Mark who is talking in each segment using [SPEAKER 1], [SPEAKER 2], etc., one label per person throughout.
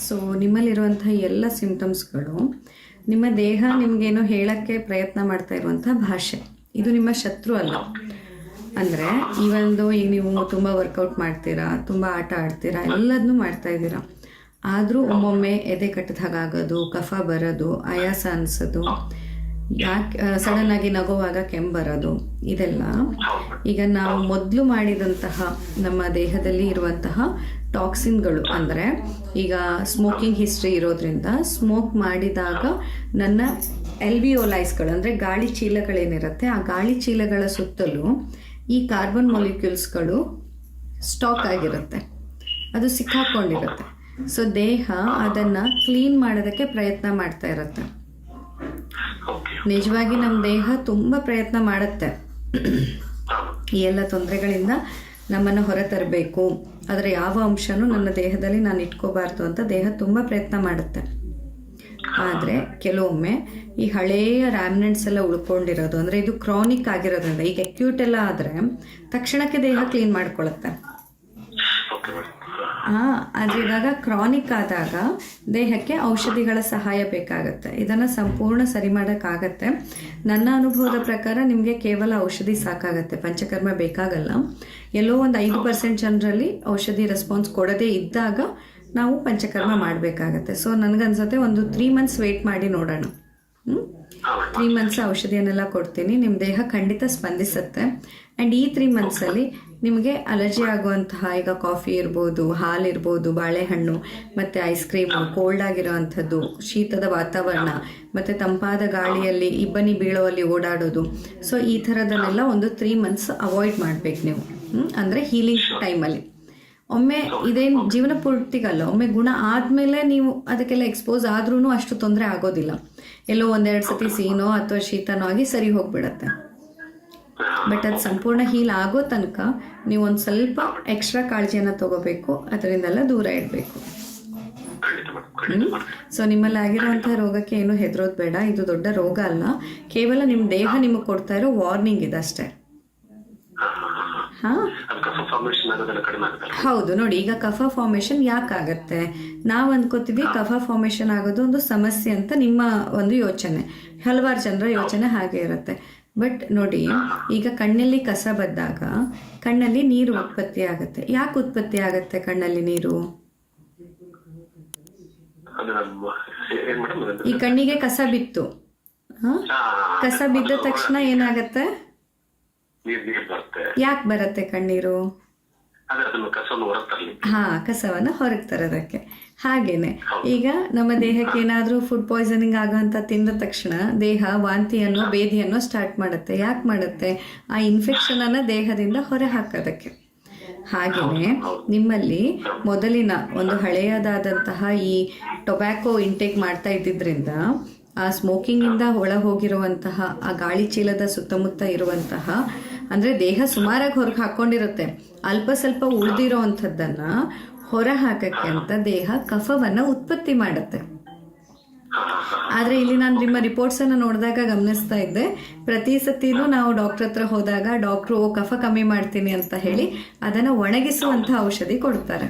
[SPEAKER 1] So ನಿಮ್ಮಲ್ಲಿರುವಂಥ ಎಲ್ಲ ಸಿಂಪ್ಟಮ್ಸ್ಗಳು ನಿಮ್ಮ ದೇಹ ನಿಮಗೇನೋ ಹೇಳೋಕ್ಕೆ ಪ್ರಯತ್ನ ಮಾಡ್ತಾ ಇರುವಂಥ ಭಾಷೆ. ಇದು ನಿಮ್ಮ ಶತ್ರು ಅಲ್ಲ. ಅಂದರೆ ಈಗ ನೀವು ತುಂಬ ವರ್ಕೌಟ್ ಮಾಡ್ತೀರಾ, ತುಂಬ ಆಟ ಆಡ್ತೀರಾ, ಎಲ್ಲದನ್ನೂ ಮಾಡ್ತಾ ಇದ್ದೀರಾ. ಆದರೂ ಒಮ್ಮೊಮ್ಮೆ ಎದೆ ಕಟ್ಟಿದಾಗೋದು, ಕಫ ಬರೋದು, ಆಯಾಸ ಅನಿಸೋದು, ಯಾಕೆ ಸಡನ್ನಾಗಿ ನಗುವಾಗ ಕೆಮ್ಮು ಬರೋದು, ಇದೆಲ್ಲ ಈಗ ನಾವು ಮೊದಲು ಮಾಡಿದಂತಹ ನಮ್ಮ ದೇಹದಲ್ಲಿ ಇರುವಂತಹ ಟಾಕ್ಸಿನ್ಗಳು. ಅಂದರೆ ಈಗ ಸ್ಮೋಕಿಂಗ್ ಹಿಸ್ಟ್ರಿ ಇರೋದ್ರಿಂದ ಸ್ಮೋಕ್ ಮಾಡಿದಾಗ ನನ್ನ ಎಲ್ವಿಯೋಲೈಸ್ಗಳು ಅಂದರೆ ಗಾಳಿ ಚೀಲಗಳೇನಿರುತ್ತೆ, ಆ ಗಾಳಿ ಚೀಲಗಳ ಸುತ್ತಲೂ ಈ ಕಾರ್ಬನ್ ಮಾಲಿಕ್ಯೂಲ್ಸ್ಗಳು ಸ್ಟಾಕ್ ಆಗಿರುತ್ತೆ, ಅದು ಸಿಕ್ಕಾಕೊಂಡಿರುತ್ತೆ. ಸೊ ದೇಹ ಅದನ್ನು ಕ್ಲೀನ್ ಮಾಡೋದಕ್ಕೆ ಪ್ರಯತ್ನ ಮಾಡ್ತಾ ಇರುತ್ತೆ. ನಿಜವಾಗಿ ನಮ್ಮ ದೇಹ ತುಂಬ ಪ್ರಯತ್ನ ಮಾಡುತ್ತೆ ಈ ಎಲ್ಲ ತೊಂದರೆಗಳಿಂದ ನಮ್ಮನ್ನು ಹೊರತರಬೇಕು, ಅದರ ಯಾವ ಅಂಶನೂ ನನ್ನ ದೇಹದಲ್ಲಿ ನಾನು ಇಟ್ಕೋಬಾರ್ದು ಅಂತ ದೇಹ ತುಂಬ ಪ್ರಯತ್ನ ಮಾಡುತ್ತೆ. ಆದರೆ ಕೆಲವೊಮ್ಮೆ ಈ ಹಳೆಯ ರ್ಯಾಮ್ನೆಂಟ್ಸ್ ಎಲ್ಲ ಉಳ್ಕೊಂಡಿರೋದು, ಅಂದರೆ ಇದು ಕ್ರಾನಿಕ್ ಆಗಿರೋದ್ರಿಂದ, ಈಗ ಅಕ್ಯೂಟ್ ಎಲ್ಲ ಆದರೆ ತಕ್ಷಣಕ್ಕೆ ದೇಹ ಕ್ಲೀನ್ ಮಾಡ್ಕೊಳ್ಳುತ್ತೆ. ಆದರೆ ಇವಾಗ ಕ್ರಾನಿಕ್ ಆದಾಗ ದೇಹಕ್ಕೆ ಔಷಧಿಗಳ ಸಹಾಯ ಬೇಕಾಗತ್ತೆ. ಇದನ್ನು ಸಂಪೂರ್ಣ ಸರಿ ಮಾಡೋಕ್ಕಾಗತ್ತೆ. ನನ್ನ ಅನುಭವದ ಪ್ರಕಾರ ನಿಮಗೆ ಕೇವಲ ಔಷಧಿ ಸಾಕಾಗತ್ತೆ, ಪಂಚಕರ್ಮ ಬೇಕಾಗಲ್ಲ. ಎಲ್ಲೋ ಒಂದು 5% ಜನರಲ್ಲಿ ಔಷಧಿ ರೆಸ್ಪಾನ್ಸ್ ಕೊಡದೇ ಇದ್ದಾಗ ನಾವು ಪಂಚಕರ್ಮ ಮಾಡಬೇಕಾಗತ್ತೆ. ಸೊ ನನಗನ್ಸುತ್ತೆ ಒಂದು 3 months ವೆಯ್ಟ್ ಮಾಡಿ ನೋಡೋಣ. 3 months ಔಷಧಿಯನ್ನೆಲ್ಲ ಕೊಡ್ತೀನಿ, ನಿಮ್ಮ ದೇಹ ಖಂಡಿತ ಸ್ಪಂದಿಸುತ್ತೆ. ಆ್ಯಂಡ್ ಈ 3 monthsಲ್ಲಿ ನಿಮಗೆ ಅಲರ್ಜಿ ಆಗುವಂತಹ, ಈಗ ಕಾಫಿ ಇರ್ಬೋದು, ಹಾಲಿರ್ಬೋದು, ಬಾಳೆಹಣ್ಣು ಮತ್ತು ಐಸ್ ಕ್ರೀಮು, ಕೋಲ್ಡ್ ಆಗಿರೋ ಅಂಥದ್ದು, ಶೀತದ ವಾತಾವರಣ ಮತ್ತು ತಂಪಾದ ಗಾಳಿಯಲ್ಲಿ ಇಬ್ಬನಿ ಬೀಳೋಲ್ಲಿ ಓಡಾಡೋದು, ಸೊ ಈ ಥರದನ್ನೆಲ್ಲ ಒಂದು 3 months ಅವಾಯ್ಡ್ ಮಾಡಬೇಕು ನೀವು. ಅಂದರೆ ಹೀಲಿಂಗ್ ಟೈಮಲ್ಲಿ ಒಮ್ಮೆ ಇದೇನು ಜೀವನ ಪೂರ್ತಿಗಲ್ಲ, ಒಮ್ಮೆ ಗುಣ ಆದಮೇಲೆ ನೀವು ಅದಕ್ಕೆಲ್ಲ ಎಕ್ಸ್ಪೋಸ್ ಆದ್ರೂ ಅಷ್ಟು ತೊಂದರೆ ಆಗೋದಿಲ್ಲ. ಎಲ್ಲೋ 1-2 ಸತಿ ಸೀನೋ ಅಥವಾ ಶೀತನೋ ಆಗಿ ಸರಿ ಹೋಗ್ಬಿಡತ್ತೆ. ಬಟ್ ಅದು ಸಂಪೂರ್ಣ ಹೀಲ್ ಆಗೋ ತನಕ ನೀವು ಒಂದು ಸ್ವಲ್ಪ ಎಕ್ಸ್ಟ್ರಾ ಕಾಳಜಿಯನ್ನು ತಗೋಬೇಕು, ಅದರಿಂದೆಲ್ಲ ದೂರ ಇಡಬೇಕು. ಸೊ ನಿಮ್ಮಲ್ಲಿ ಆಗಿರುವಂಥ ರೋಗಕ್ಕೆ ಏನು ಹೆದರೋದು ಬೇಡ. ಇದು ದೊಡ್ಡ ರೋಗ ಅಲ್ಲ, ಕೇವಲ ನಿಮ್ಮ ದೇಹ ನಿಮಗೆ ಕೊಡ್ತಾ ಇರೋ ವಾರ್ನಿಂಗ್ ಇದಷ್ಟೇ. ಹೌದು, ನೋಡಿ ಈಗ ಕಫ ಫಾರ್ಮೇಷನ್ ಯಾಕಾಗತ್ತೆ, ನಾವು ಅಂದ್ಕೋತೀವಿ ಕಫ ಫಾರ್ಮೇಷನ್ ಆಗೋದು ಒಂದು ಸಮಸ್ಯೆ ಅಂತ ನಿಮ್ಮ ಒಂದು ಯೋಚನೆ. ಹಲವಾರು ಜನರ ಯೋಚನೆ ಹಾಗೆ ಇರುತ್ತೆ. ಬಟ್ ನೋಡಿ, ಈಗ ಕಣ್ಣಲ್ಲಿ ಕಸ ಬದ್ದಾಗ ಕಣ್ಣಲ್ಲಿ ನೀರು ಉತ್ಪತ್ತಿ ಆಗುತ್ತೆ. ಯಾಕೆ ಉತ್ಪತ್ತಿ ಆಗುತ್ತೆ ಕಣ್ಣಲ್ಲಿ ನೀರು? ಈ ಕಣ್ಣಿಗೆ ಕಸ ಬಿತ್ತು, ಕಸ ಬಿದ್ದ ತಕ್ಷಣ ಏನಾಗತ್ತೆ? ಯಾಕೆ ಬರುತ್ತೆ ಕಣ್ಣೀರು? ಕಸವನ್ನು ಹೊರಗೆ ತರೋದಕ್ಕೆ. ಹಾಗೇನೆ ಈಗ ನಮ್ಮ ದೇಹಕ್ಕೆ ಏನಾದರೂ ಫುಡ್ ಪಾಯ್ಸನಿಂಗ್ ಆಗೋಂಥ ತಿಂದ ತಕ್ಷಣ ದೇಹ ವಾಂತಿಯನ್ನು, ಬೇದಿಯನ್ನು ಸ್ಟಾರ್ಟ್ ಮಾಡುತ್ತೆ. ಯಾಕೆ ಮಾಡುತ್ತೆ? ಆ ಇನ್ಫೆಕ್ಷನನ್ನು ದೇಹದಿಂದ ಹೊರ ಹಾಕೋದಕ್ಕೆ. ಹಾಗೆಯೇ ನಿಮ್ಮಲ್ಲಿ ಮೊದಲಿನ ಒಂದು ಹಳೆಯದಾದಂತಹ ಈ ಟೊಬ್ಯಾಕೊ ಇಂಟೇಕ್ ಮಾಡ್ತಾ ಇದ್ದಿದ್ರಿಂದ, ಆ ಸ್ಮೋಕಿಂಗಿಂದ ಒಳ ಹೋಗಿರುವಂತಹ ಆ ಗಾಳಿ ಚೀಲದ ಸುತ್ತಮುತ್ತ ಇರುವಂತಹ, ಅಂದರೆ ದೇಹ ಸುಮಾರಾಗಿ ಹೊರಗೆ ಹಾಕ್ಕೊಂಡಿರುತ್ತೆ, ಅಲ್ಪ ಸ್ವಲ್ಪ ಉಳಿದಿರೋ ಅಂಥದ್ದನ್ನು ಹೊರ ಹಾಕಕ್ಕೆ ಅಂತ ದೇಹ ಕಫವನ್ನು ಉತ್ಪತ್ತಿ ಮಾಡುತ್ತೆ. ಆದರೆ ಇಲ್ಲಿ ನಾನು ನಿಮ್ಮ ರಿಪೋರ್ಟ್ಸನ್ನು ನೋಡಿದಾಗ ಗಮನಿಸ್ತಾ ಇದ್ದೆ, ಪ್ರತಿ ಸತಿನೂ ನಾವು ಡಾಕ್ಟ್ರ್ ಹತ್ರ ಹೋದಾಗ ಡಾಕ್ಟ್ರು ಕಫ ಕಮ್ಮಿ ಮಾಡ್ತೀನಿ ಅಂತ ಹೇಳಿ ಅದನ್ನು ಒಣಗಿಸುವಂಥ ಔಷಧಿ ಕೊಡ್ತಾರೆ.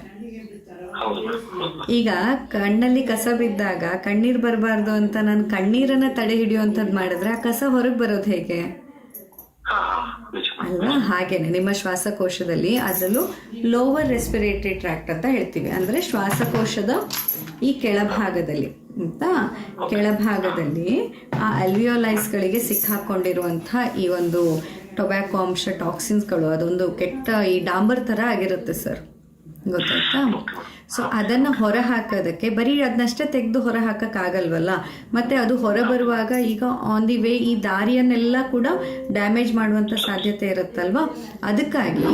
[SPEAKER 1] ಈಗ ಕಣ್ಣಲ್ಲಿ ಕಸ ಬಿದ್ದಾಗ ಕಣ್ಣೀರು ಬರಬಾರ್ದು ಅಂತ ನಾನು ಕಣ್ಣೀರನ್ನು ತಡೆ ಹಿಡಿಯುವಂಥದ್ದು ಮಾಡಿದ್ರೆ ಆ ಕಸ ಹೊರಗೆ ಬರೋದು ಹೇಗೆ ಅಲ್ವಾ? ಹಾಗೇನೆ ನಿಮ್ಮ ಶ್ವಾಸಕೋಶದಲ್ಲಿ, ಅದರಲ್ಲೂ ಲೋವರ್ ರೆಸ್ಪಿರೇಟರಿ ಟ್ರ್ಯಾಕ್ಟ್ ಅಂತ ಹೇಳ್ತೀವಿ, ಅಂದರೆ ಶ್ವಾಸಕೋಶದ ಈ ಕೆಳಭಾಗದಲ್ಲಿ ಕೆಳಭಾಗದಲ್ಲಿ ಆ ಅಲ್ವಿಯೋಲೈಸ್ಗಳಿಗೆ ಸಿಕ್ಕಾಕೊಂಡಿರುವಂಥ ಈ ಒಂದು ಟೊಬ್ಯಾಕೊ ಅಂಶ, ಟಾಕ್ಸಿನ್ಸ್ಗಳು, ಅದೊಂದು ಕೆಟ್ಟ ಈ ಡಾಂಬರ್ ಥರ ಆಗಿರುತ್ತೆ ಸರ್, ಗೊತ್ತಾಯ್ತಾ? ಸೊ ಅದನ್ನು ಹೊರ ಹಾಕೋದಕ್ಕೆ ಬರೀ ಅದನ್ನಷ್ಟೇ ತೆಗೆದು ಹೊರ ಹಾಕೋಕ್ಕಾಗಲ್ವಲ್ಲ, ಮತ್ತು ಅದು ಹೊರ ಬರುವಾಗ ಈಗ ಆನ್ ದಿ ವೇ ಈ ದಾರಿಯನ್ನೆಲ್ಲ ಕೂಡ ಡ್ಯಾಮೇಜ್ ಮಾಡುವಂಥ ಸಾಧ್ಯತೆ ಇರುತ್ತಲ್ವ. ಅದಕ್ಕಾಗಿ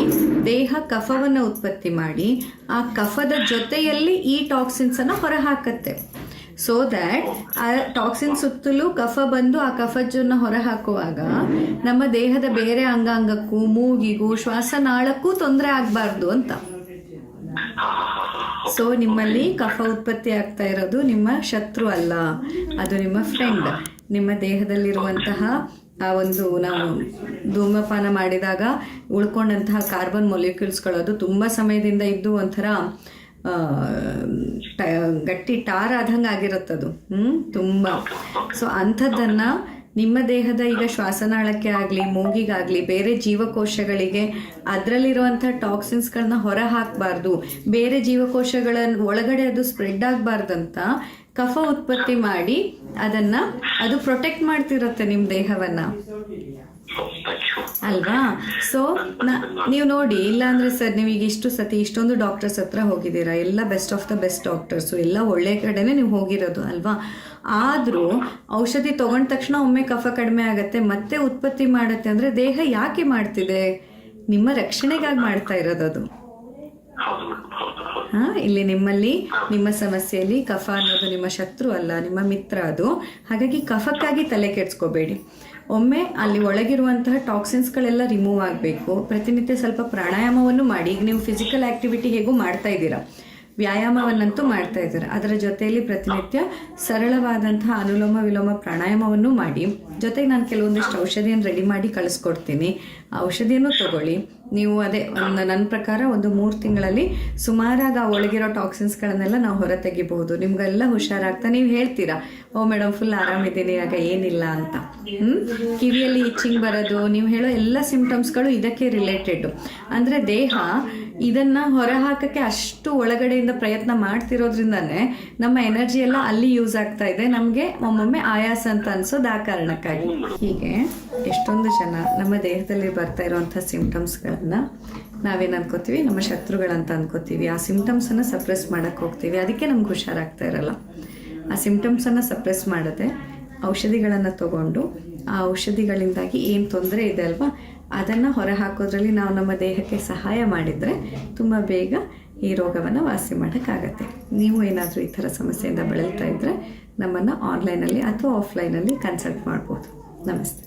[SPEAKER 1] ದೇಹ ಕಫವನ್ನು ಉತ್ಪತ್ತಿ ಮಾಡಿ ಆ ಕಫದ ಜೊತೆಯಲ್ಲಿ ಈ ಟಾಕ್ಸಿನ್ಸನ್ನು ಹೊರ ಹಾಕತ್ತೆ. ಸೊ ದ್ಯಾಟ್ ಆ ಟಾಕ್ಸಿನ್ ಸುತ್ತಲೂ ಕಫ ಬಂದು ಆ ಕಫಜನ್ನು ಹೊರ ಹಾಕುವಾಗ ನಮ್ಮ ದೇಹದ ಬೇರೆ ಅಂಗಾಂಗಕ್ಕೂ, ಮೂಗಿಗೂ, ಶ್ವಾಸನಾಳಕ್ಕೂ ತೊಂದರೆ ಆಗಬಾರ್ದು ಅಂತ. ಸೊ ನಿಮ್ಮಲ್ಲಿ ಕಫ ಉತ್ಪತ್ತಿ ಆಗ್ತಾ ಇರೋದು ನಿಮ್ಮ ಶತ್ರು ಅಲ್ಲ, ಅದು ನಿಮ್ಮ ಫ್ರೆಂಡ್. ನಿಮ್ಮ ದೇಹದಲ್ಲಿರುವಂತಹ ಆ ಒಂದು, ನಾವು ಧೂಮಪಾನ ಮಾಡಿದಾಗ ಉಳ್ಕೊಂಡಂತಹ ಕಾರ್ಬನ್ ಮೊಲಿಕ್ಯೂಲ್ಸ್ಗಳು, ಅದು ತುಂಬ ಸಮಯದಿಂದ ಇದ್ದು ಒಂಥರ ಗಟ್ಟಿ ಟಾರ್ ಆದಂಗೆ ಆಗಿರುತ್ತದು ತುಂಬ. ಸೊ ಅಂಥದ್ದನ್ನು ನಿಮ್ಮ ದೇಹದ ಈಗ ಶ್ವಾಸನಾಳಕ್ಕೆ ಆಗಲಿ, ಮೂಗಿಗಾಗಲಿ, ಬೇರೆ ಜೀವಕೋಶಗಳಿಗೆ ಅದರಲ್ಲಿರುವಂಥ ಟಾಕ್ಸಿನ್ಸ್ಗಳನ್ನ ಹೊರ ಹಾಕಬಾರ್ದು, ಬೇರೆ ಜೀವಕೋಶಗಳ ಒಳಗಡೆ ಅದು ಸ್ಪ್ರೆಡ್ ಆಗಬಾರ್ದಂತ ಕಫ ಉತ್ಪತ್ತಿ ಮಾಡಿ ಅದು ಪ್ರೊಟೆಕ್ಟ್ ಮಾಡ್ತಿರುತ್ತೆ ನಿಮ್ಮ ದೇಹವನ್ನು ಅಲ್ವಾ. ಸೊ ನೀವು ನೋಡಿ, ಇಲ್ಲಾಂದರೆ ಸರ್ ನೀವು ಈಗ ಇಷ್ಟೊಂದು ಡಾಕ್ಟರ್ಸ್ ಹತ್ರ ಹೋಗಿದ್ದೀರಾ, ಎಲ್ಲ best of the best doctors, ಎಲ್ಲ ಒಳ್ಳೆ ಕಡೆನೇ ನೀವು ಹೋಗಿರೋದು ಅಲ್ವಾ. ಆದರೂ ಔಷಧಿ ತೊಗೊಂಡ ತಕ್ಷಣ ಒಮ್ಮೆ ಕಫ ಕಡಿಮೆ ಆಗುತ್ತೆ, ಮತ್ತೆ ಉತ್ಪತ್ತಿ ಮಾಡುತ್ತೆ ಅಂದರೆ ದೇಹ ಯಾಕೆ ಮಾಡ್ತಿದೆ? ನಿಮ್ಮ ರಕ್ಷಣೆಗಾಗಿ ಮಾಡ್ತಾ ಇರೋದು. ಇಲ್ಲಿ ನಿಮ್ಮಲ್ಲಿ ನಿಮ್ಮ ಸಮಸ್ಯೆಯಲ್ಲಿ ಕಫ ಅನ್ನೋದು ನಿಮ್ಮ ಶತ್ರು ಅಲ್ಲ, ನಿಮ್ಮ ಮಿತ್ರ ಅದು. ಹಾಗಾಗಿ ಕಫಕ್ಕಾಗಿ ತಲೆ ಕೆಡಿಸ್ಕೋಬೇಡಿ. ಒಮ್ಮೆ ಅಲ್ಲಿ ಒಳಗಿರುವಂತಹ ಟಾಕ್ಸಿನ್ಸ್ಗಳೆಲ್ಲ ರಿಮೂವ್ ಆಗಬೇಕು. ಪ್ರತಿನಿತ್ಯ ಸ್ವಲ್ಪ ಪ್ರಾಣಾಯಾಮವನ್ನು ಮಾಡಿ. ಈಗ ನೀವು ಫಿಸಿಕಲ್ ಆ್ಯಕ್ಟಿವಿಟಿ ಹೇಗೂ ಮಾಡ್ತಾ ಇದ್ದೀರಾ, ವ್ಯಾಯಾಮವನ್ನಂತೂ ಮಾಡ್ತಾ ಇದ್ದಾರೆ, ಅದರ ಜೊತೆಯಲ್ಲಿ ಪ್ರತಿನಿತ್ಯ ಸರಳವಾದಂತಹ ಅನುಲೋಮ ವಿಲೋಮ ಪ್ರಾಣಾಯಾಮವನ್ನು ಮಾಡಿ. ಜೊತೆಗೆ ನಾನು ಕೆಲವೊಂದಿಷ್ಟು ಔಷಧಿಯನ್ನು ರೆಡಿ ಮಾಡಿ ಕಳಿಸ್ಕೊಡ್ತೀನಿ, ಆ ಔಷಧಿಯನ್ನು ತಗೊಳ್ಳಿ. ನೀವು ನನ್ನ ಪ್ರಕಾರ ಒಂದು 3 ತಿಂಗಳಲ್ಲಿ ಸುಮಾರಾಗಿ ಆ ಒಳಗಿರೋ ಟಾಕ್ಸಿನ್ಸ್ಗಳನ್ನೆಲ್ಲ ನಾವು ಹೊರ ತೆಗಿಬಹುದು. ನಿಮ್ಗೆಲ್ಲ ಹುಷಾರಾಗ್ತಾ ನೀವು ಹೇಳ್ತೀರಾ, ಓ ಮೇಡಮ್ ಫುಲ್ ಆರಾಮಿದ್ದೀನಿ, ಆಗ ಏನಿಲ್ಲ ಅಂತ. ಕಿವಿಯಲ್ಲಿ ಇಚ್ಚಿಂಗ್ ಬರೋದು, ನೀವು ಹೇಳೋ ಎಲ್ಲ ಸಿಂಪ್ಟಮ್ಸ್ಗಳು ಇದಕ್ಕೆ ರಿಲೇಟೆಡ್. ಅಂದರೆ ದೇಹ ಇದನ್ನು ಹೊರ ಹಾಕೋಕ್ಕೆ ಅಷ್ಟು ಒಳಗಡೆಯಿಂದ ಪ್ರಯತ್ನ ಮಾಡ್ತಿರೋದ್ರಿಂದನೇ ನಮ್ಮ ಎನರ್ಜಿ ಎಲ್ಲ ಅಲ್ಲಿ ಯೂಸ್ ಆಗ್ತಾ ಇದೆ. ನಮಗೆ ಒಮ್ಮೊಮ್ಮೆ ಆಯಾಸ ಅಂತ ಅನ್ಸೋದು ಆ ಕಾರಣಕ್ಕಾಗಿ. ಹೀಗೆ ಎಷ್ಟೊಂದು ಜನ ನಮ್ಮ ದೇಹದಲ್ಲಿ ಬರ್ತಾ ಇರೋವಂಥ ಸಿಂಪ್ಟಮ್ಸ್ಗಳನ್ನು ನಾವೇನು ಅನ್ಕೋತೀವಿ, ನಮ್ಮ ಶತ್ರುಗಳಂತ ಅನ್ಕೋತೀವಿ. ಆ ಸಿಂಪ್ಟಮ್ಸನ್ನು ಸಪ್ರೆಸ್ ಮಾಡೋಕ್ಕೆ ಹೋಗ್ತೀವಿ, ಅದಕ್ಕೆ ನಮ್ಗೆ ಹುಷಾರಾಗ್ತಾ ಇರಲ್ಲ. ಆ ಸಿಂಪ್ಟಮ್ಸನ್ನು ಸಪ್ರೆಸ್ ಮಾಡದೆ ಔಷಧಿಗಳನ್ನು ತಗೊಂಡು ಆ ಔಷಧಿಗಳಿಂದಾಗಿ ಏನು ತೊಂದರೆ ಇದೆ ಅಲ್ವಾ, ಅದನ್ನು ಹೊರ ಹಾಕೋದ್ರಲ್ಲಿ ನಾವು ನಮ್ಮ ದೇಹಕ್ಕೆ ಸಹಾಯ ಮಾಡಿದರೆ ತುಂಬ ಬೇಗ ಈ ರೋಗವನ್ನು ವಾಸಿ ಮಾಡೋಕ್ಕಾಗತ್ತೆ. ನೀವು ಏನಾದರೂ ಈ ಥರ ಸಮಸ್ಯೆಯಿಂದ ಬಳಲ್ತಾ ಇದ್ದರೆ ನಮ್ಮನ್ನು ಆನ್ಲೈನಲ್ಲಿ ಅಥವಾ ಆಫ್ಲೈನಲ್ಲಿ ಕನ್ಸಲ್ಟ್ ಮಾಡ್ಬೋದು. ನಮಸ್ತೆ.